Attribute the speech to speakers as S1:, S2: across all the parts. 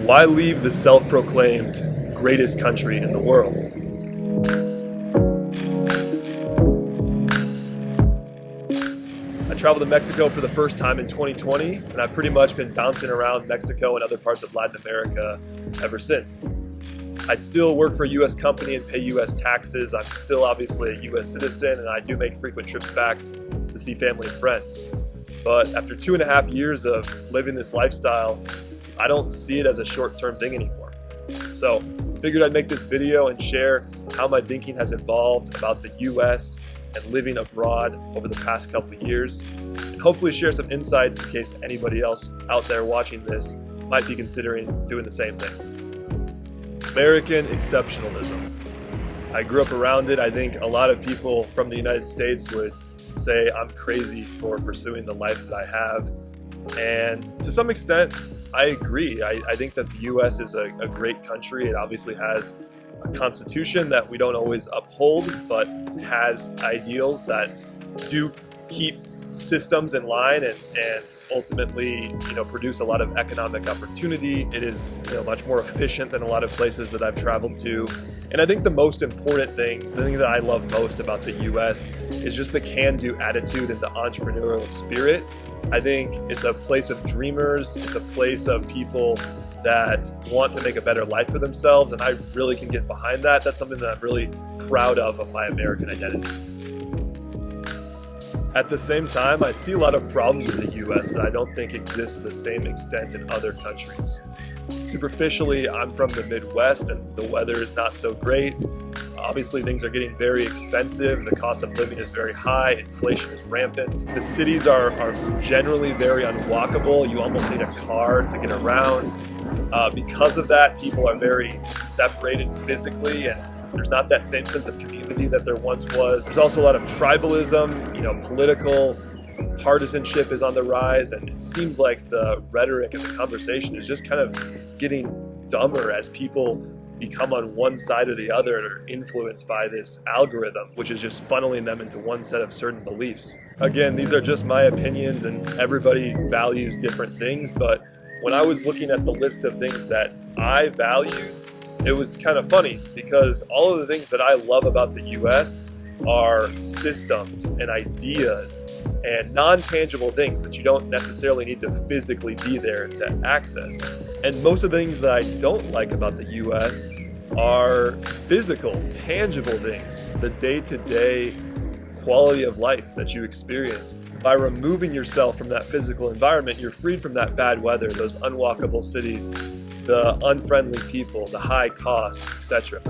S1: Why leave the self-proclaimed greatest country in the world? I traveled to Mexico for the first time in 2020, and I've pretty much been bouncing around Mexico and other parts of Latin America ever since. I still work for a U.S. company and pay U.S. taxes. I'm still obviously a U.S. citizen, and I do make frequent trips back to see family and friends. But after 2.5 years of living this lifestyle, I don't see it as a short-term thing anymore. So I figured I'd make this video and share how my thinking has evolved about the U.S. and living abroad over the past couple of years, and hopefully share some insights in case anybody else out there watching this might be considering doing the same thing. American exceptionalism. I grew up around it. I think a lot of people from the United States would say I'm crazy for pursuing the life that I have. And to some extent, I agree. I think that the U.S. is a great country. It obviously has a constitution that we don't always uphold, but has ideals that do keep systems in line and ultimately, produce a lot of economic opportunity. It is, much more efficient than a lot of places that I've traveled to. And I think the most important thing, the thing that I love most about the U.S. is just the can-do attitude and the entrepreneurial spirit. I think it's a place of dreamers. It's a place of people that want to make a better life for themselves, and I really can get behind that. That's something that I'm really proud of my American identity. At the same time, I see a lot of problems with the U.S. that I don't think exist to the same extent in other countries. Superficially, I'm from the Midwest and the weather is not so great. Obviously, things are getting very expensive. The cost of living is very high. Inflation is rampant. The cities are generally very unwalkable. You almost need a car to get around. Because of that, people are very separated physically, and there's not that same sense of community that there once was. There's also a lot of tribalism. Political partisanship is on the rise, and it seems like the rhetoric and the conversation is just kind of getting dumber as people become on one side or the other and are influenced by this algorithm, which is just funneling them into one set of certain beliefs. Again, these are just my opinions, and everybody values different things, but when I was looking at the list of things that I valued, it was kind of funny because all of the things that I love about the US are systems and ideas and non-tangible things that you don't necessarily need to physically be there to access. And most of the things that I don't like about the US are physical, tangible things, the day-to-day quality of life that you experience. By removing yourself from that physical environment, you're freed from that bad weather, those unwalkable cities, the unfriendly people, the high costs, etc.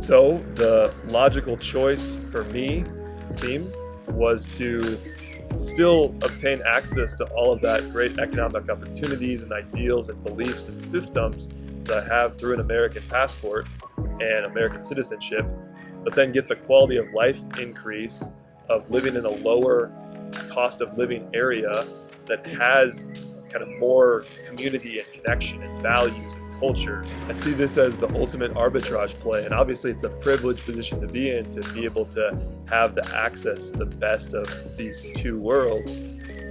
S1: So the logical choice for me, it seemed, was to still obtain access to all of that great economic opportunities and ideals and beliefs and systems that I have through an American passport and American citizenship, but then get the quality of life increase of living in a lower cost of living area that has kind of more community and connection and values and culture. I see this as the ultimate arbitrage play, and obviously it's a privileged position to be in, to be able to have the access to the best of these two worlds.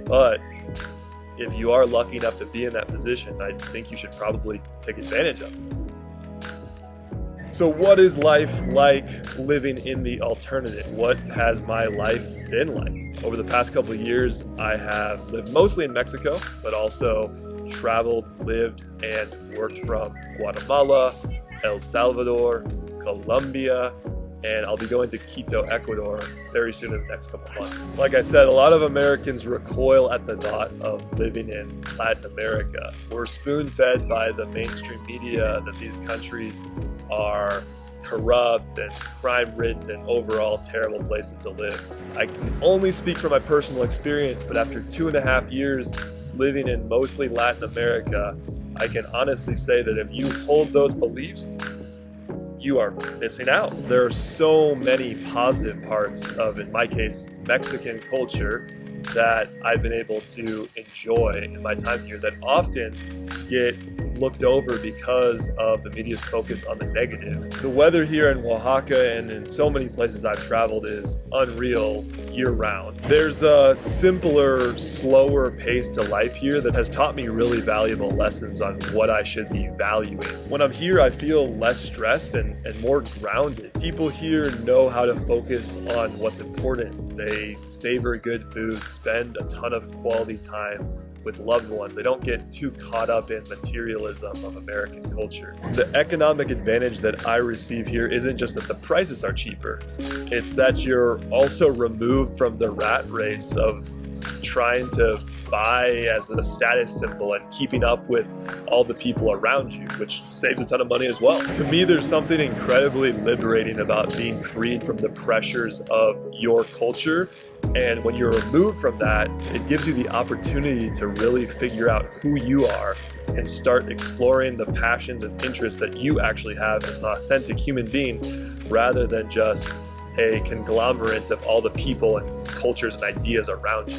S1: But if you are lucky enough to be in that position, I think you should probably take advantage of it. So what is life like living in the alternative? What has my life been like? Over the past couple of years, I have lived mostly in Mexico, but also traveled, lived, and worked from Guatemala, El Salvador, Colombia, and I'll be going to Quito, Ecuador very soon in the next couple of months. Like I said, a lot of Americans recoil at the thought of living in Latin America. We're spoon-fed by the mainstream media that these countries are corrupt and crime-ridden and overall terrible places to live. I can only speak from my personal experience, but after 2.5 years living in mostly Latin America, I can honestly say that if you hold those beliefs, you are missing out. There are so many positive parts of, in my case, Mexican culture that I've been able to enjoy in my time here that often get looked over because of the media's focus on the negative. The weather here in Oaxaca and in so many places I've traveled is unreal year-round. There's a simpler, slower pace to life here that has taught me really valuable lessons on what I should be valuing. When I'm here, I feel less stressed and more grounded. People here know how to focus on what's important. They savor good food, spend a ton of quality time with loved ones. They don't get too caught up in materialism of American culture. The economic advantage that I receive here isn't just that the prices are cheaper, it's that you're also removed from the rat race of trying to buy as a status symbol and keeping up with all the people around you, which saves a ton of money as well. To me, there's something incredibly liberating about being freed from the pressures of your culture. And when you're removed from that, it gives you the opportunity to really figure out who you are and start exploring the passions and interests that you actually have as an authentic human being, rather than just a conglomerate of all the people and cultures and ideas around you.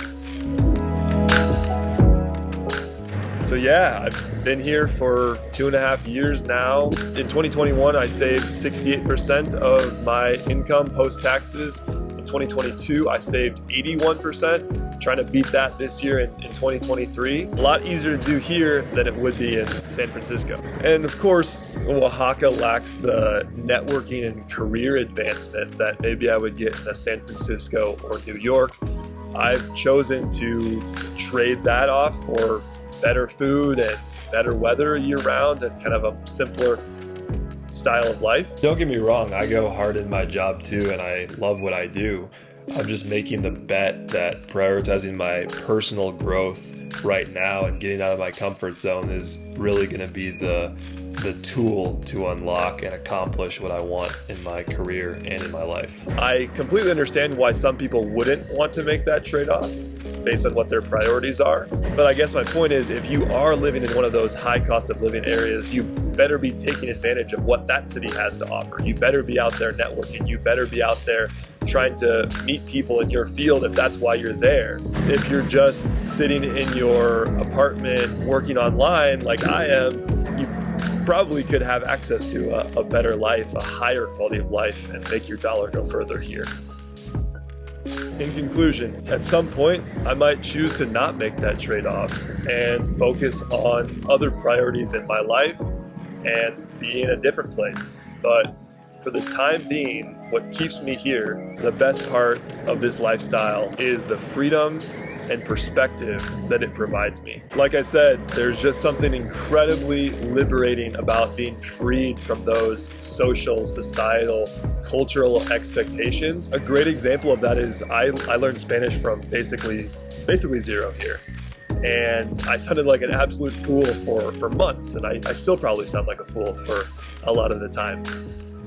S1: So yeah, I've been here for 2.5 years now. In 2021, I saved 68% of my income post-taxes. In 2022, I saved 81%. Trying to beat that this year in 2023. A lot easier to do here than it would be in San Francisco. And of course, Oaxaca lacks the networking and career advancement that maybe I would get in San Francisco or New York. I've chosen to trade that off for better food and better weather year-round and kind of a simpler style of life. Don't get me wrong, I go hard in my job too, and I love what I do. I'm just making the bet that prioritizing my personal growth right now and getting out of my comfort zone is really going to be the tool to unlock and accomplish what I want in my career and in my life. I completely understand why some people wouldn't want to make that trade-off based on what their priorities are. But I guess my point is, if you are living in one of those high cost of living areas, you better be taking advantage of what that city has to offer. You better be out there networking. You better be out there trying to meet people in your field if that's why you're there. If you're just sitting in your apartment working online like I am, you probably could have access to a better life, a higher quality of life, and make your dollar go further here. In conclusion, at some point, I might choose to not make that trade-off and focus on other priorities in my life and be in a different place. But for the time being, what keeps me here, the best part of this lifestyle is the freedom and perspective that it provides me. Like I said, there's just something incredibly liberating about being freed from those social, societal, cultural expectations. A great example of that is I learned Spanish from basically zero here. And I sounded like an absolute fool for months, and I still probably sound like a fool for a lot of the time.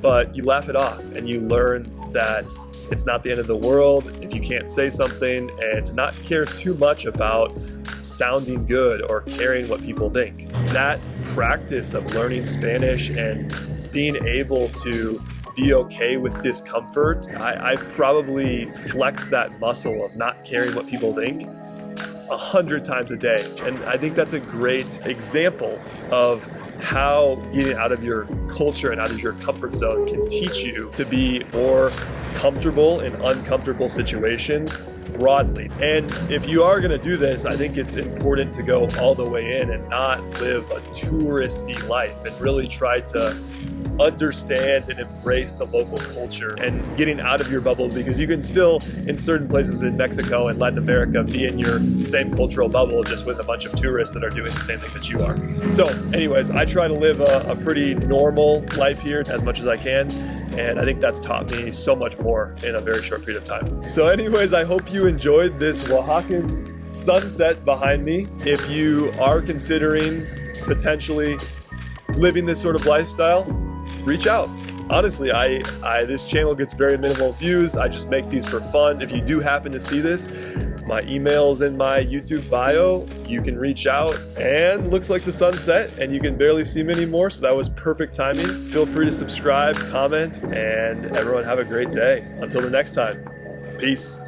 S1: But you laugh it off and you learn that it's not the end of the world if you can't say something, and to not care too much about sounding good or caring what people think. That practice of learning Spanish and being able to be okay with discomfort, I've probably flexed that muscle of not caring what people think 100 times a day. And I think that's a great example of how getting out of your culture and out of your comfort zone can teach you to be more comfortable in uncomfortable situations broadly. And if you are going to do this, I think it's important to go all the way in and not live a touristy life and really try to understand and embrace the local culture and getting out of your bubble, because you can still, in certain places in Mexico and Latin America, be in your same cultural bubble just with a bunch of tourists that are doing the same thing that you are. So anyways, I try to live a pretty normal life here as much as I can, and I think that's taught me so much more in a very short period of time. So anyways, I hope you enjoyed this Oaxacan sunset behind me. If you are considering potentially living this sort of lifestyle, reach out. Honestly, this channel gets very minimal views. I just make these for fun. If you do happen to see this, my email's in my YouTube bio. You can reach out, and looks like the sun set and you can barely see me anymore, so that was perfect timing. Feel free to subscribe, comment, and everyone have a great day. Until the next time, peace.